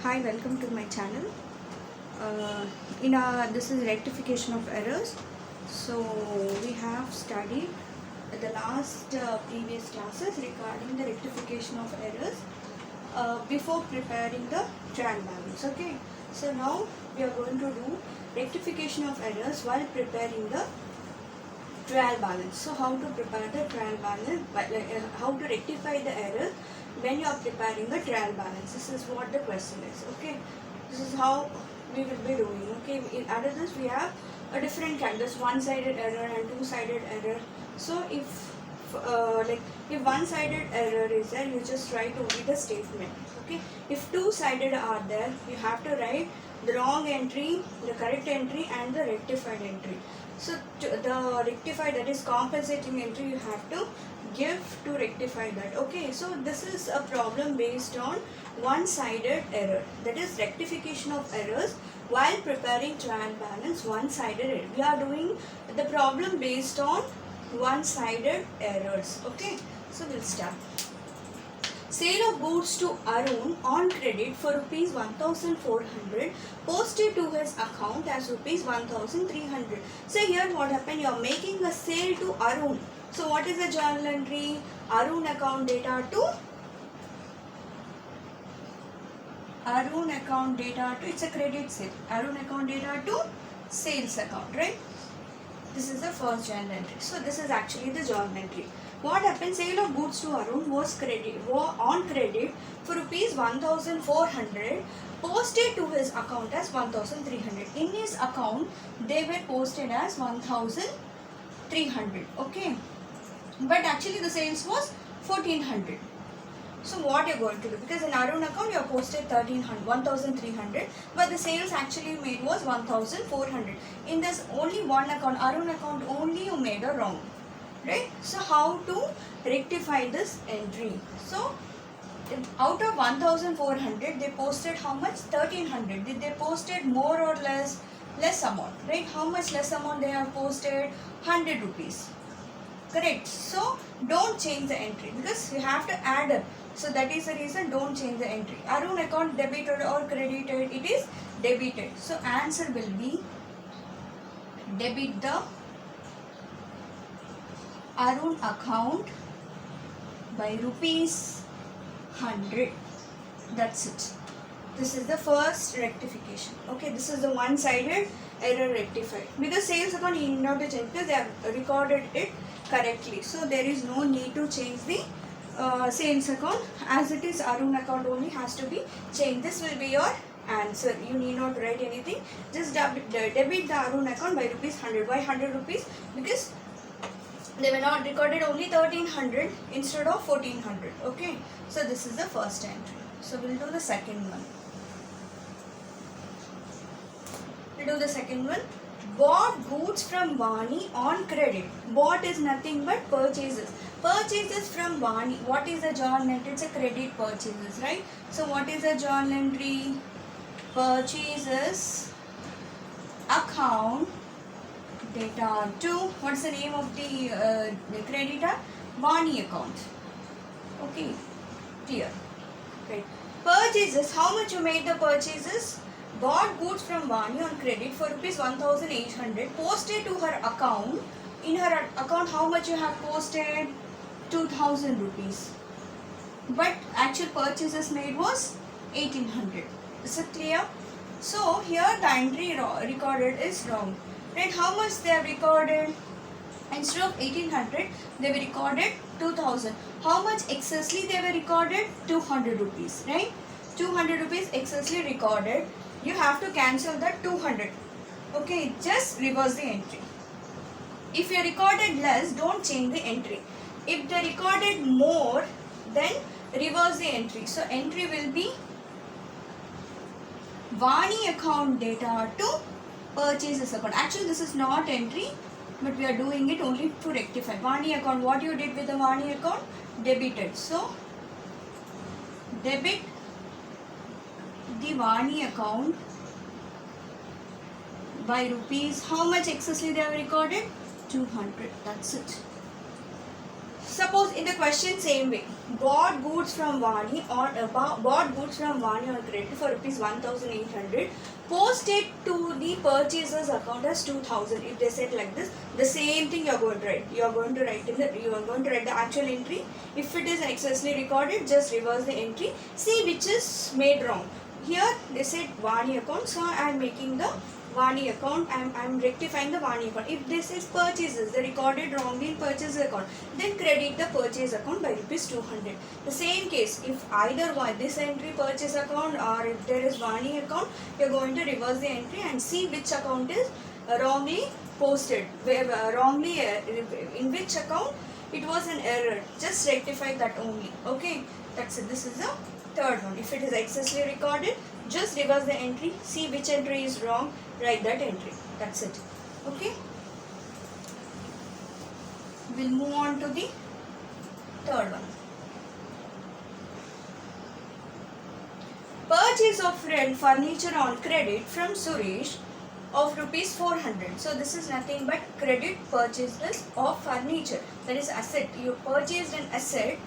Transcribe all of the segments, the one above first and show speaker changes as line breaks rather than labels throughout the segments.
Hi, welcome to my channel. This is rectification of errors. So we have studied the last previous classes regarding the rectification of errors before preparing the trial balance. Okay. So now we are going to do rectification of errors while preparing the trial balance. So how to prepare the trial balance, how to rectify the error when you are preparing the trial balance. This is what the question is. Okay, this is how we will be doing. Okay, in other this we have a different kind. There's one-sided error and two-sided error. So if one-sided error is there, you just write only the statement. Okay, if two-sided are there, you have to write the wrong entry, the correct entry, and the rectified entry. So the rectified, that is compensating entry, you have to give to rectify that. Okay, so this is a problem based on one-sided error, that is rectification of errors while preparing trial balance. One-sided error, we are doing the problem based on one-sided errors. Okay, so we'll start. Sale of goods to Arun on credit for rupees 1400 posted to his account as rupees 1300. So here what happened, you are making a sale to Arun. So what is the journal entry? Arun account data to Arun account data to, it's a credit sale. Arun account data to sales account, right? This is the first journal entry. So this is actually the journal entry. What happened? Sale of goods to Arun was on credit for rupees 1400 posted to his account as 1300. In his account they were posted as 1300. Okay, but actually the sales was 1400. So what you're going to do, because in Arun account you have posted 1300, but the sales actually made was 1400. In this only one account, Arun account only, you made a wrong, right? So how to rectify this entry? So out of 1400 they posted how much? 1300. Did they posted more or less amount, right? How much less amount they have posted? 100 rupees. Correct. So don't change the entry because you have to add up. So that is the reason, don't change the entry. Arun account debited or credited? It is debited. So answer will be debit the Arun account by rupees 100. That's it. This is the first rectification. Okay, this is the one-sided error rectified. Because sales account you need not to change because they have recorded it correctly. So there is no need to change the sales account, as it is Arun account only has to be changed. This will be your answer. You need not write anything. Just debit the Arun account by rupees 100. Why 100 rupees? Because they were not recorded only 1300 instead of 1400. Okay, so this is the first entry. So we'll do the second one. We'll do the second one. Bought goods from Vani on credit. Bought is nothing but purchases. Purchases from Vani. What is the journal entry? It's a credit purchases, right? So what is the journal entry? Purchases account data to, what's the name of the creditor? Vani account. Okay, clear. Right. Purchases. How much you made the purchases? Bought goods from Vani on credit for rupees 1800 posted to her account. In her account, how much you have posted? 2000 rupees. But actual purchases made was 1800. Is it clear? So here the entry recorded is wrong. Right? How much they have recorded? Instead of 1800, they were recorded 2000. How much excessly they were recorded? 200 rupees. Right? 200 rupees excessly recorded. You have to cancel that 200. Okay, just reverse the entry. If you recorded less, don't change the entry. If they recorded more, then reverse the entry. So entry will be Vani account data to purchases account. Actually this is not entry, but we are doing it only to rectify. Vani account, what you did with the Vani account? Debited. So debit the Vani account by rupees, how much excessly they have recorded? 200. That's it. Suppose in the question same way, bought goods from Vani or bought goods from Vani on credit for rupees 1,800, post it to the purchaser's account as 2,000. If they said like this, the same thing you are going to write. You are going to write the actual entry. If it is excessively recorded, just reverse the entry. See which is made wrong. Here they said Vani account, so I am making the Vani account, I am rectifying the Vani account. If this is purchases, they recorded wrongly in purchase account, then credit the purchase account by rupees 200. The same case, if either this entry purchase account or if there is Vani account, you are going to reverse the entry and see which account is wrongly posted, in which account it was an error. Just rectify that only. Okay, that's it. This is the third one. If it is excessively recorded, just reverse the entry, see which entry is wrong, write that entry. That's it. Okay. We'll move on to the third one. Purchase of furniture on credit from Suresh of rupees 400. So this is nothing but credit purchases of furniture. That is asset. You purchased an asset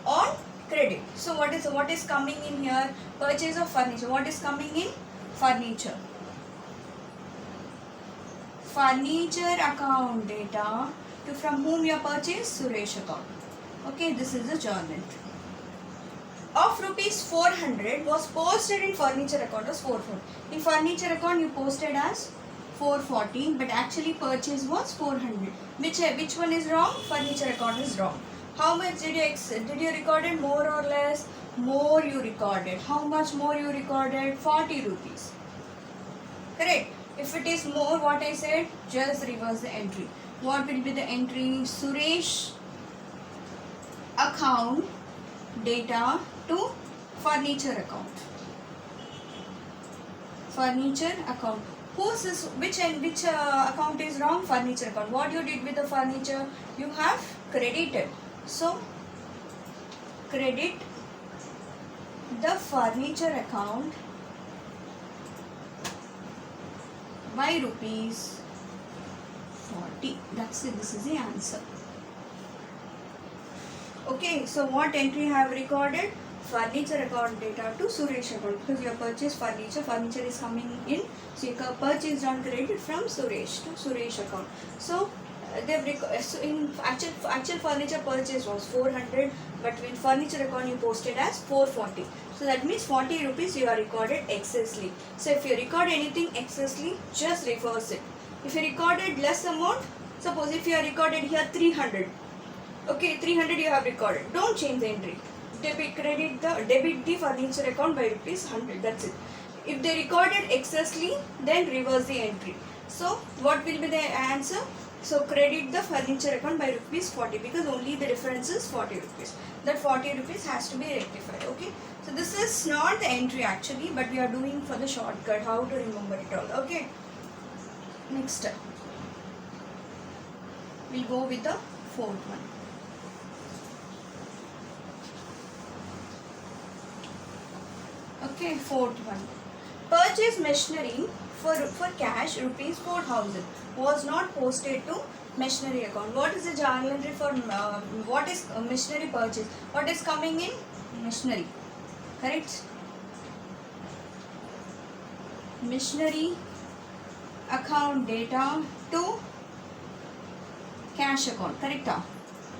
on credit. So what is coming in here? Purchase of furniture. What is coming in? Furniture. Furniture account data to from whom you purchased? Suresh account. Okay, this is the journal entry. Of rupees 400 was posted in furniture account as 440. In furniture account you posted as 440, but actually purchase was 400. Which one is wrong? Furniture account is wrong. How much did you recorded? More or less? More you recorded. How much more you recorded? 40 rupees. Correct. If it is more, what I said, just reverse the entry. What will be the entry? Suresh account data to furniture account. Furniture account. Which account is wrong? Furniture account. What you did with the furniture? You have credited. So credit the furniture account by rupees 40. That's it. This is the answer. Okay, so what entry I have recorded? Furniture account data to Suresh account, because you have purchased furniture. Furniture is coming in, so you have purchased on credit from Suresh to Suresh account. So so in actual furniture purchase was 400, but in furniture account you posted as 440. So that means 40 rupees you are recorded excessively. So if you record anything excessively, just reverse it. If you recorded less amount, suppose if you are recorded here 300. Okay, 300 you have recorded. Don't change the entry. Debit the furniture account by rupees 100. That's it. If they recorded excessively, then reverse the entry. So what will be the answer? So credit the furniture account by rupees 40, because only the difference is 40 rupees. That 40 rupees has to be rectified. Okay. So this is not the entry actually, but we are doing for the shortcut how to remember it all. Okay. Next step. We'll go with the fourth one. Okay, fourth one. Purchase machinery for cash rupees 4,000 was not posted to machinery account. What is the journal entry for what is machinery purchase? What is coming in? Machinery. Correct? Machinery account data to cash account. Correct?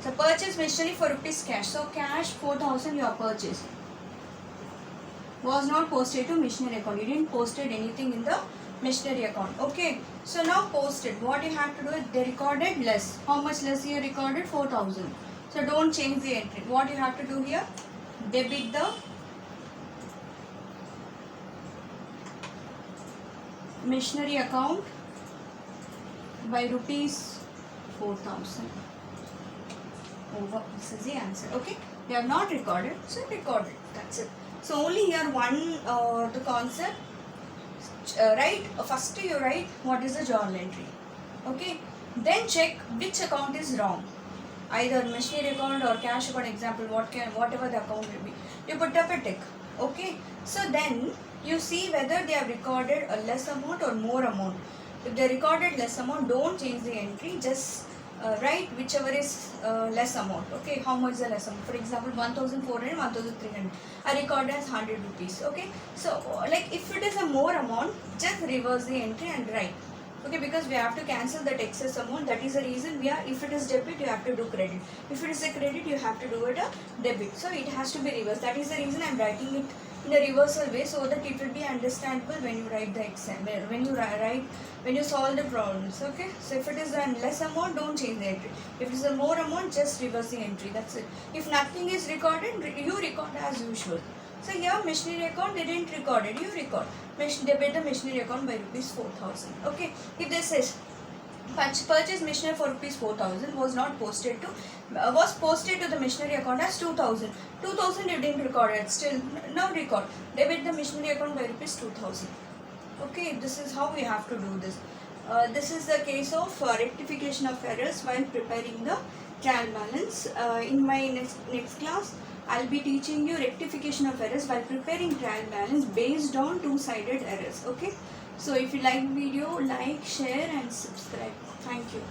So purchase machinery for rupees cash. So cash 4,000 you have purchased. Was not posted to machinery account. You didn't posted anything in the machinery account. Okay. So now posted. What you have to do is they recorded less. How much less you recorded? 4,000. So don't change the entry. What you have to do here? Debit the machinery account by rupees 4,000. Over. This is the answer. Okay. You have not recorded. So record it. That's it. So only here the concept, right? First you write what is the journal entry. Okay. Then check which account is wrong. Either machinery account or cash account, example, whatever the account will be. You put up a tick. Okay. So then you see whether they have recorded a less amount or more amount. If they recorded less amount, don't change the entry. Just write whichever is less amount. Okay, how much is the less amount? For example, 1400, 1300 I record as 100 rupees. Okay, so like if it is a more amount, just reverse the entry and write. Okay, because we have to cancel that excess amount. That is the reason if it is debit, you have to do credit. If it is a credit, you have to do it a debit. So it has to be reversed. That is the reason I am writing it in a reversal way, so that it will be understandable when you write the exam, when you solve the problems. Okay, so if it is a less amount, don't change the entry. If it is a more amount, just reverse the entry. That's it. If nothing is recorded, you record as usual. So here machinery account didn't record it, you record. Debit the machinery account by rupees 4000. Okay, if this is purchase machinery for rupees 4000 was posted to the machinery account as 2000. 2000 you didn't record it, still now record. Debit the machinery account by rupees 2000. Okay, this is how we have to do this. This is the case of rectification of errors while preparing the trial balance. In my next class, I'll be teaching you rectification of errors while preparing trial balance based on two-sided errors. Okay, so if you like the video, like, share and subscribe. Thank you.